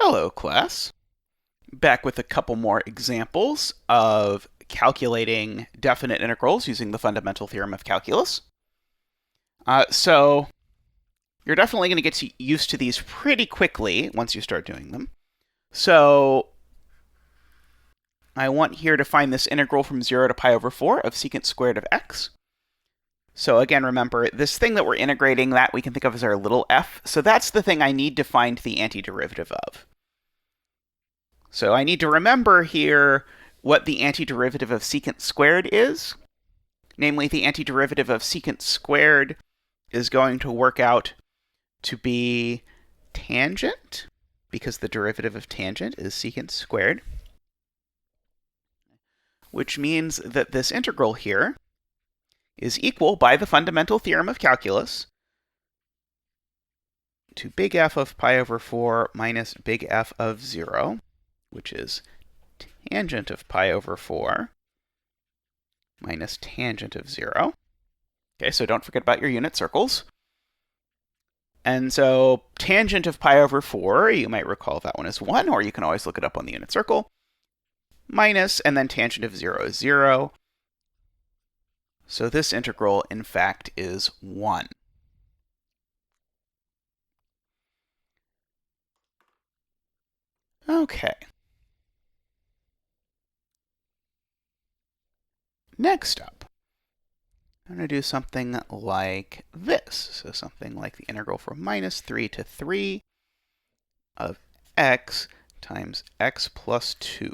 Hello, class. Back with a couple more examples of calculating definite integrals using the Fundamental Theorem of Calculus. So you're definitely going to get used to these pretty quickly once you start doing them. So I want here to find this integral from 0 to pi over 4 of secant squared of x. So again, remember, this thing that we're integrating, that we can think of as our little f. So that's the thing I need to find the antiderivative of. So I need to remember here what the antiderivative of secant squared is. Namely, the antiderivative of secant squared is going to work out to be tangent, because the derivative of tangent is secant squared, which means that this integral here is equal, by the fundamental theorem of calculus, to big F of pi over 4 minus big F of 0, which is tangent of pi over 4 minus tangent of 0. Okay, so don't forget about your unit circles. And so tangent of pi over 4, you might recall that one is 1, or you can always look it up on the unit circle. Minus, and then tangent of 0 is 0. So this integral, in fact, is 1. Okay. Next up, I'm going to do something like this. So something like the integral from minus 3 to 3 of x times x plus 2.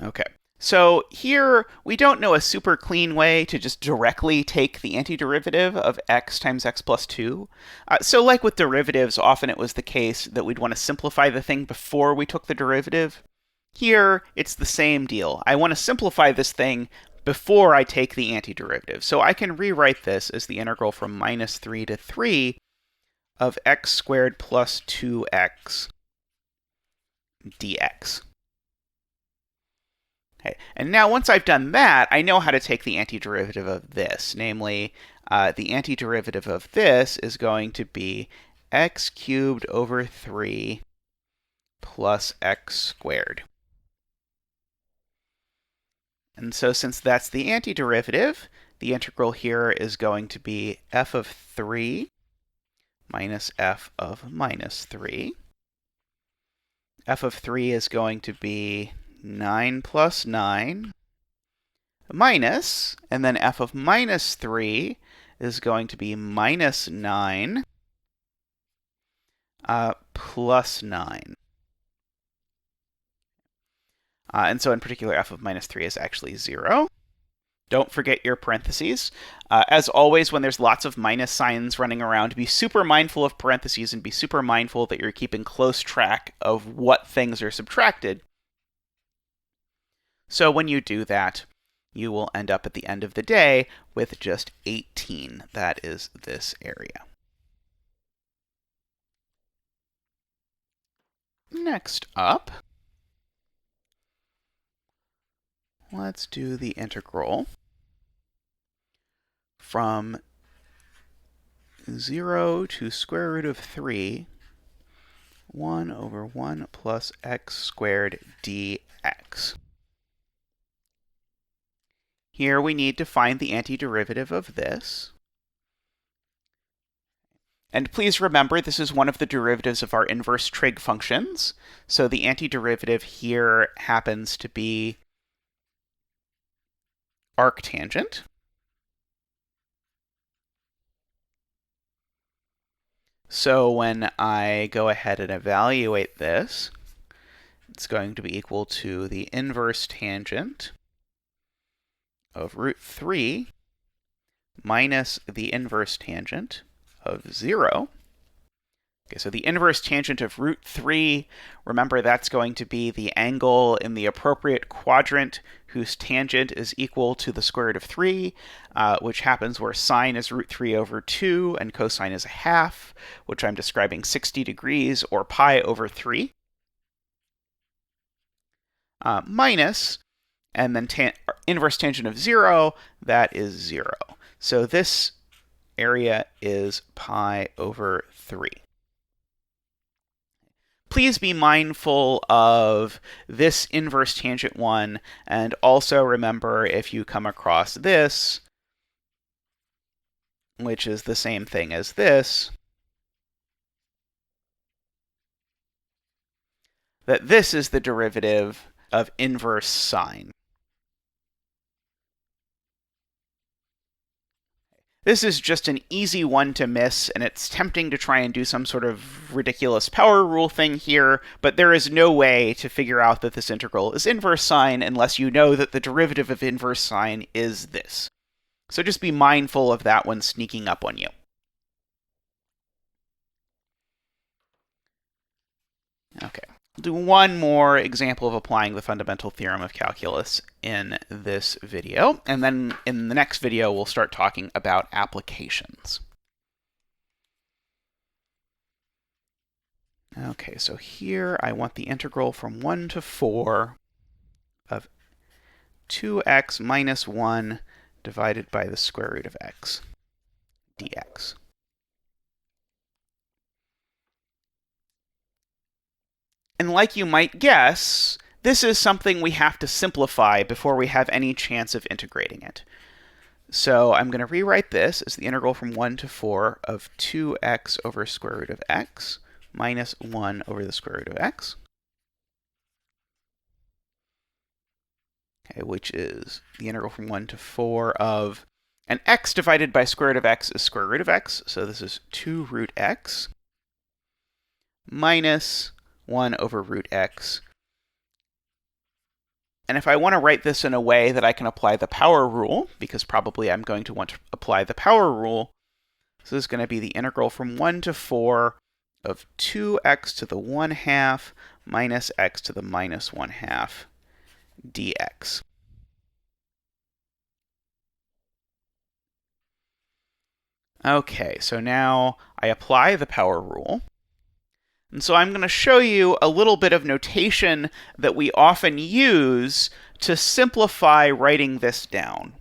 Okay, so here we don't know a super clean way to just directly take the antiderivative of x times x plus 2. So like with derivatives, often it was the case that we'd want to simplify the thing before we took the derivative. Here, it's the same deal. I want to simplify this thing before I take the antiderivative. So I can rewrite this as the integral from minus 3 to 3 of x squared plus 2x dx. Okay, and now once I've done that, I know how to take the antiderivative of this. Namely, the antiderivative of this is going to be x cubed over 3 plus x squared. And so since that's the antiderivative, the integral here is going to be f of 3 minus f of minus 3. F of 3 is going to be 9 plus 9 minus, and then f of minus 3 is going to be minus 9 plus 9. And so in particular, f of minus 3 is actually 0. Don't forget your parentheses. As always, when there's lots of minus signs running around, be super mindful of parentheses and be super mindful that you're keeping close track of what things are subtracted. So when you do that, you will end up at the end of the day with just 18. That is this area. Next up, let's do the integral from 0 to square root of 3, 1 over 1 plus x squared dx. Here we need to find the antiderivative of this. And please remember, this is one of the derivatives of our inverse trig functions. So the antiderivative here happens to be arctangent. So when I go ahead and evaluate this, it's going to be equal to the inverse tangent of root 3 minus the inverse tangent of 0. Okay, so the inverse tangent of root 3, remember that's going to be the angle in the appropriate quadrant whose tangent is equal to the square root of 3, which happens where sine is root 3 over 2 and cosine is a half, which I'm describing 60 degrees, or pi over 3, minus, and then inverse tangent of 0, that is 0. So this area is pi over 3. Please be mindful of this inverse tangent 1, and also remember if you come across this, which is the same thing as this, that this is the derivative of inverse sine. This is just an easy one to miss, and it's tempting to try and do some sort of ridiculous power rule thing here, but there is no way to figure out that this integral is inverse sine unless you know that the derivative of inverse sine is this. So just be mindful of that one sneaking up on you. Okay. I'll do one more example of applying the fundamental theorem of calculus in this video, and then in the next video we'll start talking about applications. Okay, so here I want the integral from 1 to 4 of 2x minus 1 divided by the square root of x dx. And like you might guess, this is something we have to simplify before we have any chance of integrating it. So I'm going to rewrite this as the integral from 1 to 4 of 2x over square root of x minus 1 over the square root of x. Okay, which is the integral from 1 to 4 of, and x divided by square root of x is square root of x, so this is 2 root x minus 1 over root x. And if I want to write this in a way that I can apply the power rule, because probably I'm going to want to apply the power rule, so this is going to be the integral from 1 to 4 of 2x to the 1/2 minus x to the minus 1/2 dx. Okay, so now I apply the power rule. And so I'm going to show you a little bit of notation that we often use to simplify writing this down.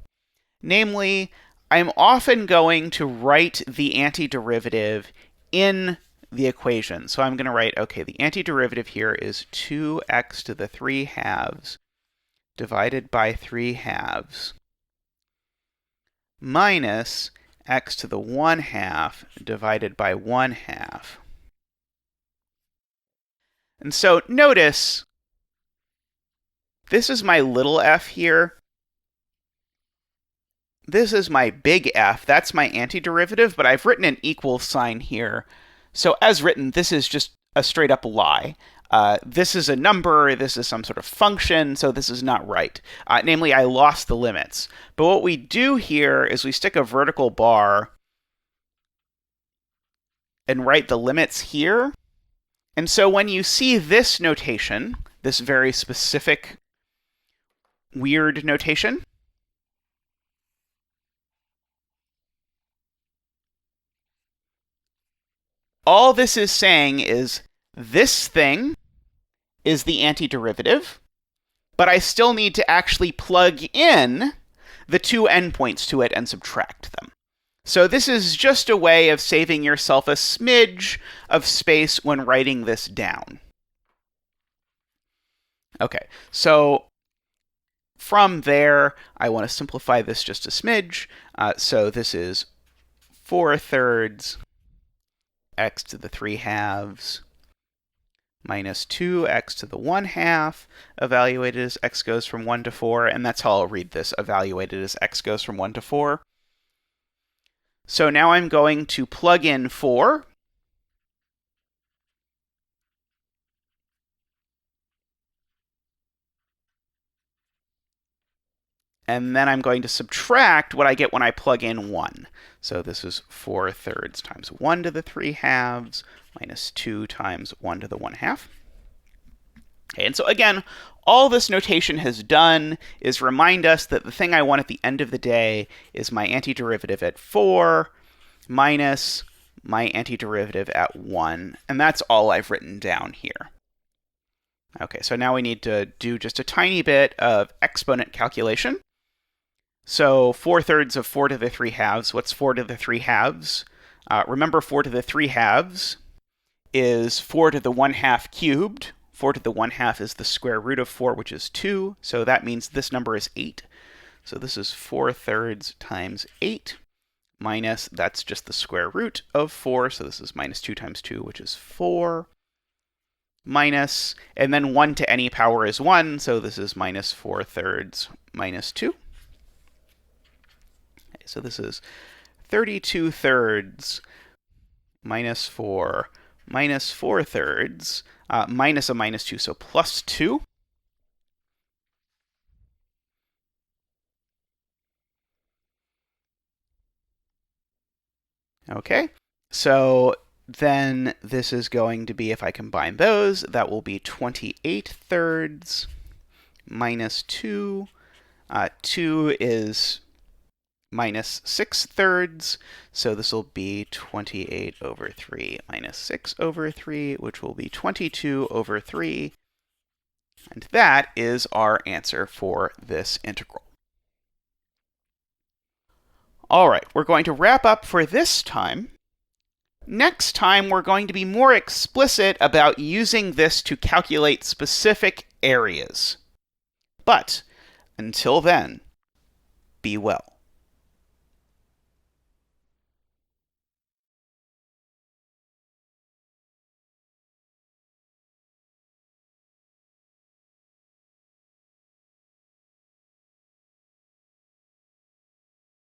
Namely, I'm often going to write the antiderivative in the equation. So I'm going to write, okay, the antiderivative here is 2x to the 3/2 divided by 3/2 minus x to the 1/2 divided by 1/2. And so notice, this is my little f here. This is my big F. That's my antiderivative, but I've written an equal sign here. So as written, this is just a straight up lie. This is a number, this is some sort of function, so this is not right. Namely, I lost the limits. But what we do here is we stick a vertical bar and write the limits here. And so when you see this notation, this very specific weird notation, all this is saying is this thing is the antiderivative, but I still need to actually plug in the two endpoints to it and subtract them. So this is just a way of saving yourself a smidge of space when writing this down. Okay, so from there, I want to simplify this just a smidge. So this is 4/3 x to the 3/2 minus 2x to the 1/2, evaluated as x goes from 1 to 4, and that's how I'll read this, evaluated as x goes from 1 to 4. So now I'm going to plug in 4. And then I'm going to subtract what I get when I plug in 1. So this is 4/3 times 1 to the 3/2 minus 2 times 1 to the 1/2. Okay, and so again, all this notation has done is remind us that the thing I want at the end of the day is my antiderivative at 4 minus my antiderivative at 1. And that's all I've written down here. Okay, so now we need to do just a tiny bit of exponent calculation. So 4/3 of 4 to the 3 halves. What's 4 to the 3 halves? Remember, 4 to the 3 halves is 4 to the 1/2 cubed. 4 to the 1/2 is the square root of 4, which is 2. So that means this number is 8. So this is 4/3 times 8 minus, that's just the square root of 4. So this is minus 2 times 2, which is 4. Minus, and then 1 to any power is 1. So this is minus 4/3 minus 2. Okay, so this is 32/3 minus 4 minus 4/3 minus a minus 2, so plus 2. Okay, so then this is going to be, if I combine those, that will be 28/3 minus 2. 2 is minus 6/3, so this will be 28/3 minus 6/3, which will be 22/3. And that is our answer for this integral. All right, we're going to wrap up for this time. Next time, we're going to be more explicit about using this to calculate specific areas. But until then, be well.